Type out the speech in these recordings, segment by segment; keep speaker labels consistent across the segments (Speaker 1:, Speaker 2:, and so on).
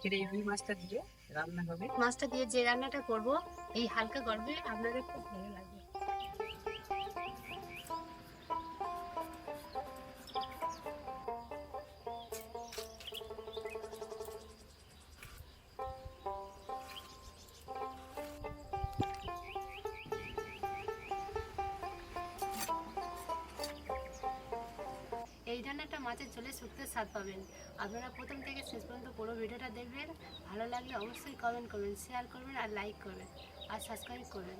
Speaker 1: আজকের এই রুই মাছটা দিয়ে রান্না হবে।
Speaker 2: মাছটা দিয়ে যে রান্নাটা করব এই হালকা গরমে আপনাদের খুব ভালো লাগবে। এই রান্নাটা মাছের ঝোলে শুক্তোর স্বাদ পাবেন। আপনারা প্রথম থেকে শেষ পর্যন্ত পুরো ভিডিওটা দেখবেন। ভালো লাগলে অবশ্যই কমেন্ট করবেন, শেয়ার করবেন আর লাইক করবেন আর সাবস্ক্রাইব করবেন।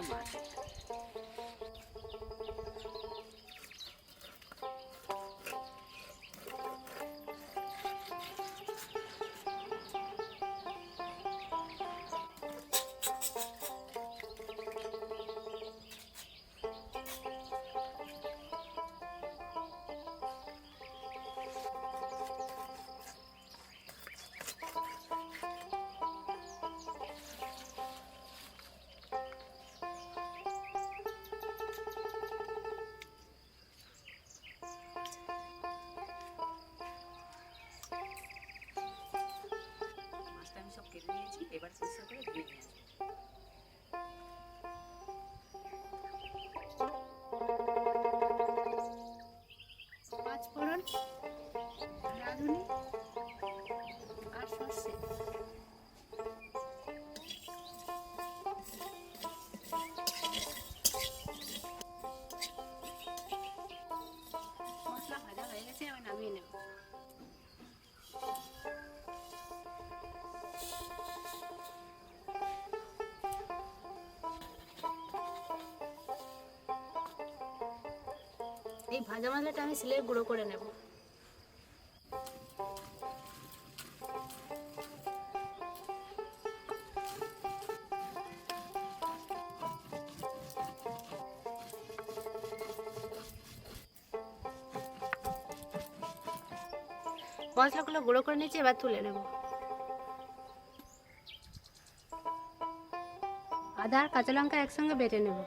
Speaker 1: মাছ আমি সব কেটে নিয়েছি, এবার পরিষ্কার করে ধুয়ে নিয়ে আসবো।
Speaker 2: পাঁচ ফোড়ন, রাঁধুনি আর সর্ষে। মশলা ভাজা হয়ে গেছে, এবার নামিয়ে নেব। এই ভাজা মশলাটা আমি শিলে গুঁড়ো করে নেব। মশলাগুলো গুঁড়ো করে নিয়েছি, এবার তুলে নেব। আদা আর কাঁচা লঙ্কা একসঙ্গে বেটে নেব।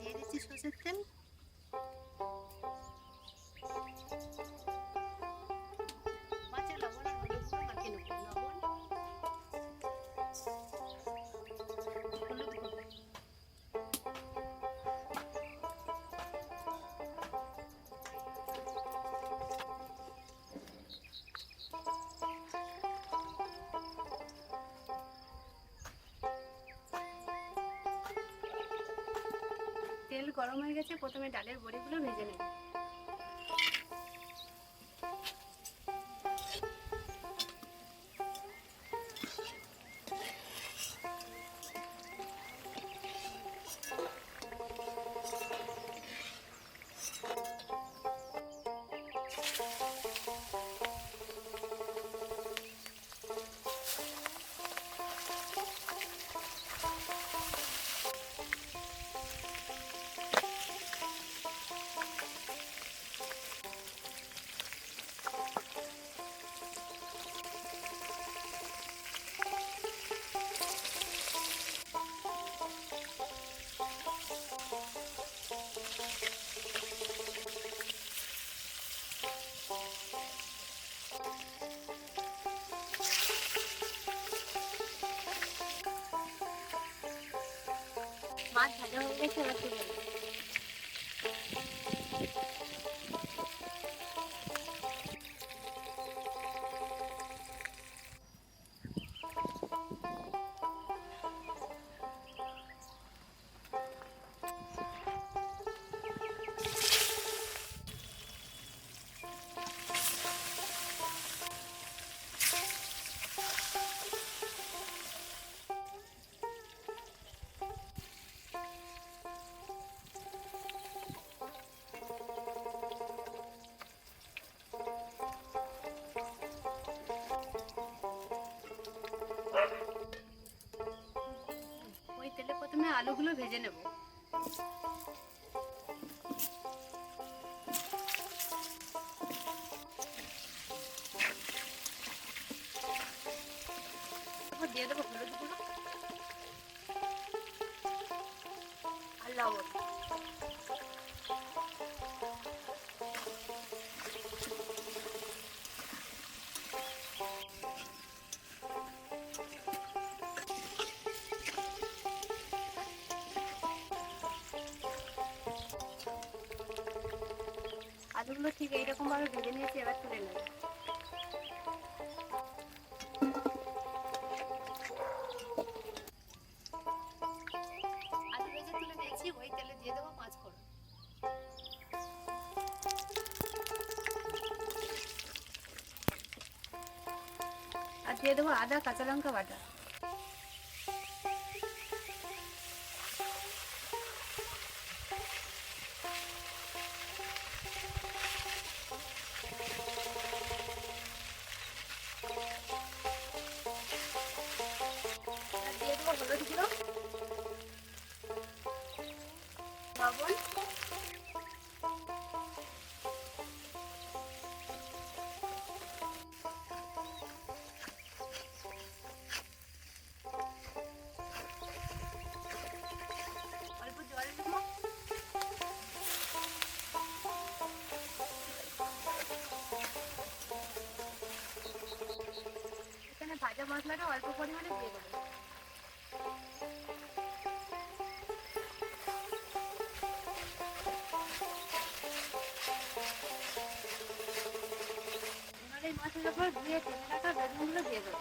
Speaker 2: দিয়ে দিচ্ছি সরষের তেল। মাছে লবণ আর হলুদ গুঁড়ো মাখিয়ে নেব। লবণ, হলুদ গুঁড়ো, তেল গরম হয়ে গেছে, প্রথমে ডালের বড়িগুলো ভেজে নেব। মাছ ভাজা হয়ে গেছে, এবার তুলে নেব। ওই তেলে প্রথমে আলুগুলো ভেজে নেব। তারপর দিয়ে দেবো হলুদ গুঁড়ো আর লবণ। আলুগুলো ঠিক এইরকম ভাবে ভেজে নিয়েছি, এবার তুলে নেব। আলু ভেজে তুলে নিয়েছি, ওই তেলে দিয়ে দেবো পাঁচ ফোড়ন। আর দিয়ে দেবো আদা কাঁচা লঙ্কা বাটা। আর দিয়ে দেবো হলুদ গুঁড়ো, লবণ, অল্প জল দেবো। এখানে ভাজা মশলাটা অল্প পরিমাণে দিয়ে দেবো। এবার এই মশলার উপর ধুয়ে তেলে রাখা বেগুনগুলো দিয়ে দেবো।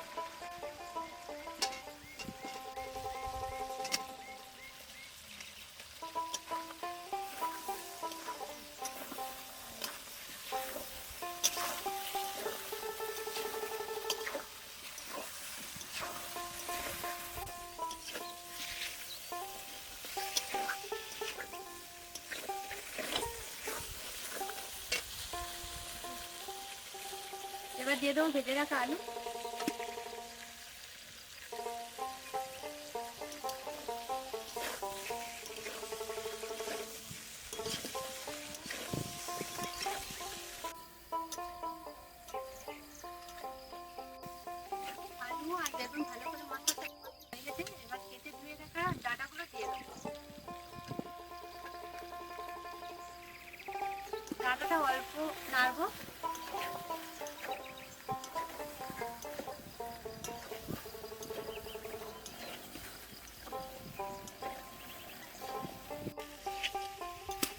Speaker 2: এবার দিয়ে দেবো ভেজে রাখা আলু। আলু আর বেগুন ভালো করে মশলা হয়ে গেছে, এবার কেটে ধুয়ে রাখা ডাঁটাগুলো দিয়ে দেবো। ডাঁটাটা অল্প নাড়বো।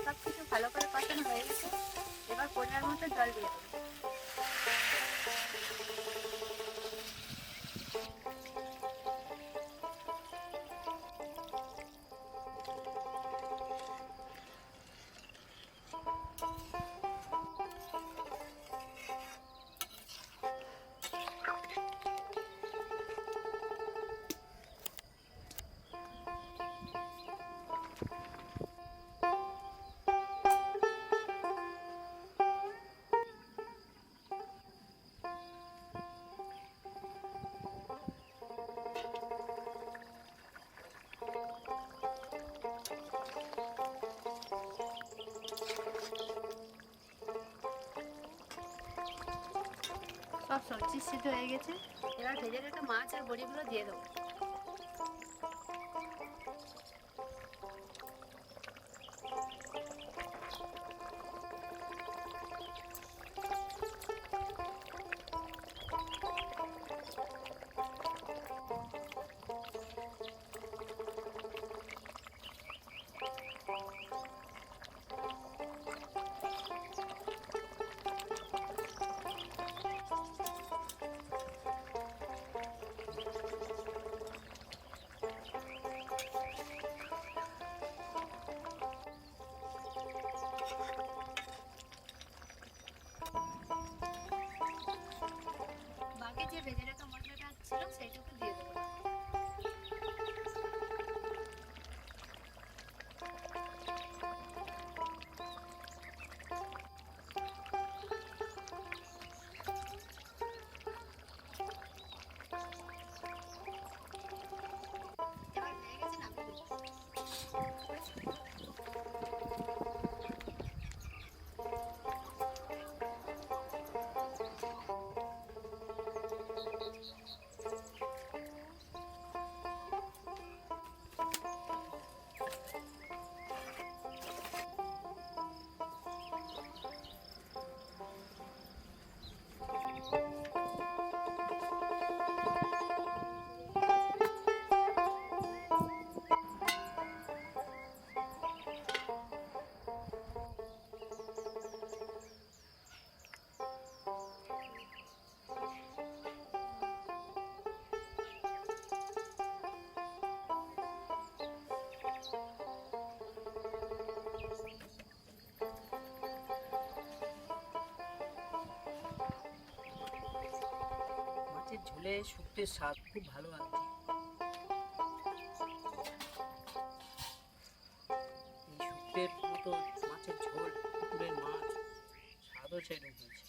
Speaker 2: সবকিছু ভালো করে কষানো হয়ে গেছে, এবার পরিমাণ মতো জল দিয়ে দেবো। সব সবজি সিদ্ধ হয়ে গেছে, এবার ভেজে রাখা মাছ আর বড়িগুলো দিয়ে দেবো।
Speaker 1: ঝোলে শুক্তের স্বাদ খুব ভালো আছে। এই শুক্তের মতো মাছের ঝোল, পুকুরের মাছ স্বাদও সেরকম হয়েছে।